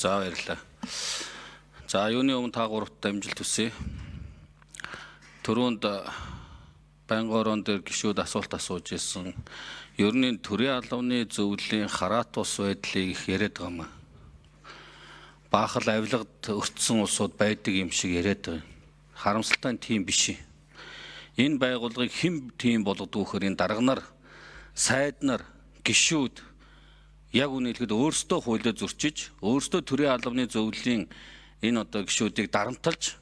За баярлалаа. За юуны өмнө та гуравт амжилт хүсье. Төрөнд Бангорон дээр гишүүд асуулт асууж ирсэн. Ер нь төрийн албаны зөвлөлийн хараат ус байдлыг их яриад байгаа юм. Баахал авилгад өртсөн улсууд байдаг юм шиг яриад байгаа. Харамсалтай нь тийм биш. Энэ байгууллагыг хэн тийм болгодог вөхөр энэ дарга нар, сайд нар, гишүүд яг үнэлэхэд өөрсдөө хуулиа зөрчиж, өөрсдөө төрийн албаны зөвлөлийн энэ одоо гишүүдийг дарамталж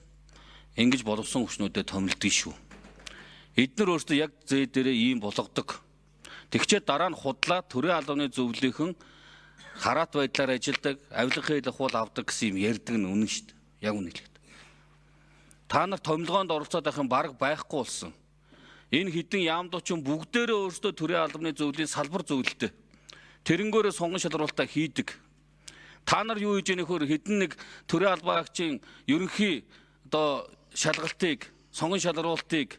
ингэж боловсон хүчнүүдэд томилдог шүү. Эдгээр өөрсдөө яг зээ дээрээ ийм болгодог. Тэгчээ дараа нь худлаа төрийн албаны зөвлөлийнхэн хараат байдлаар ажилдаг, авилгын хэл хул авдаг гэсэн юм ярьдаг нь үнэн шүү дээ. Яг үнэлэхэд. Та нар томилгоонд оролцоод байх юм бараг байхгүй болсон. Энэ хідэн яамдуучин бүгдээрээ өөрсдөө төрийн албаны зөвлөлийн салбар зөвлөлтөө. Тэрэнгөөрөө сонгон шалруулалтаа хийдэг. Та нар юу хийж ийнэхөр хідэн нэг төрийн албан агчийн ерөнхий одоо шалгалтыг, сонгон шалруулалтыг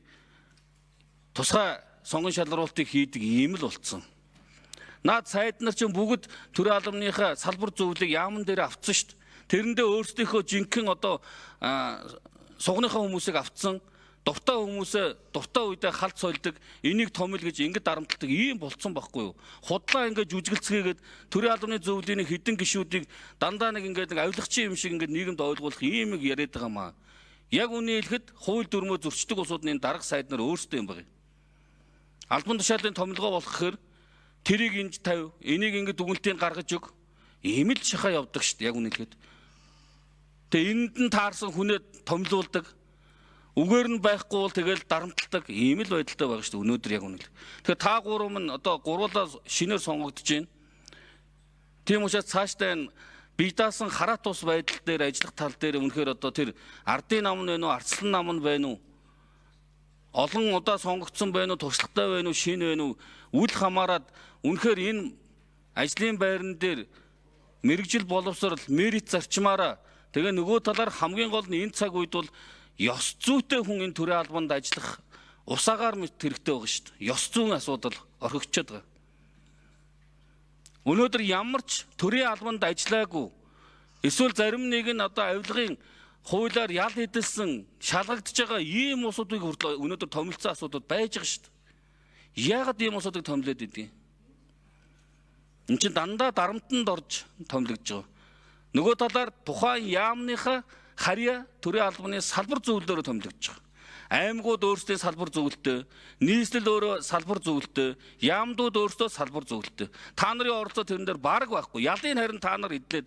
тусгай сонгон шалруулалтыг хийдэг ийм л болцсон. Наад сайд нар чинь бүгд төрийн албаныхаа салбар зөвлөлийг яамн дээр авцсан шүү дээ. Тэрэндээ өөрсдийнхөө жинхэнэ одоо сугныхаа хүмүүсийг авцсан, дуртай хүмүүсээ дуртай үедээ халт сольдог, энийг томил гэж ингэж дарамталдаг ийм болцсон байхгүй юу? Худлаа ингэж жүжиглцгээгээд төрийн албаны зөвлөлийн хідэн гишүүдийг дандаа нэг ингэж нэг авилгачин юм шиг ингэж нийгэмд ойлгуулах ийм нэг яриад байгаа маа. Яг үнийг хэлэхэд хууль дүрмөө зөрчдөг улсуудын дарга сайд нар өөрсдөө юм байна. Албан тушаалын томилгоо болох гэхээр тэрийг инж тавь, энийг ингэ дүгнэлтийн гаргаж өг. Ийм л шахаа явдаг шүү дээ яг үнийг хэлэхэд. Тэгээ энд нь таарсан хүнээ томилуулдаг. Үгээр нь байхгүй бол тэгэл дарамталдаг ийм л байдалтай байгаа шүү дээ өнөөдөр яг үнэл. Тэгэхээр та гурав нь одоо гурвуулаа шинээр сонгогдож байна. Тийм учраас цаашдаа энэ бие даасан хараат ус байдал дээр ажиллах тал дээр үнэхээр одоо тэр ардын нам нь вэ нү, арслан нам нь вэ нү? Олон удаа сонгогдсон байна уу, туршлагатай байна уу, шин байна уу? Үл хамааран үнэхээр энэ ажлын байран дээр мэрэгжил боловсрал, мерит зарчмаараа тэгээ нөгөө талаар хамгийн гол нь энэ цаг үед бол ёс зүйтэй хүн энэ төрийн албанд ажиллах усаагаар мэт хэрэгтэй байгаа шүү дээ. Ёс зүйн асуудал орхигчод байгаа. Өнөөдөр ямар ч төрийн албанд ажиллаагүй эсвэл зарим нэг нь одоо авилгын хуулиар ял хэдэлсэн шалгагдж байгаа ийм усуудыг хүртэл өнөөдөр томилцсон асуудал байж байгаа шүү дээ. Яагаад ийм усуудыг томилоод идэх юм? Энд чинь дандаа дарамтанд орж томилогдож байгаа. Нөгөө талаар тухайн яамныхаа харьяа төрийн албаны салбар зөвлөлөөр томилогдож байгаа. Аймагуд өөрсдөө салбар зөвлөлтөө, нийслэл өөрөө салбар зөвлөлтөө, яамдууд өөрсдөө салбар зөвлөлтөө. Та нарын оролцоо тэрэн дээр бараг байхгүй. Ялын харин та нар идлээд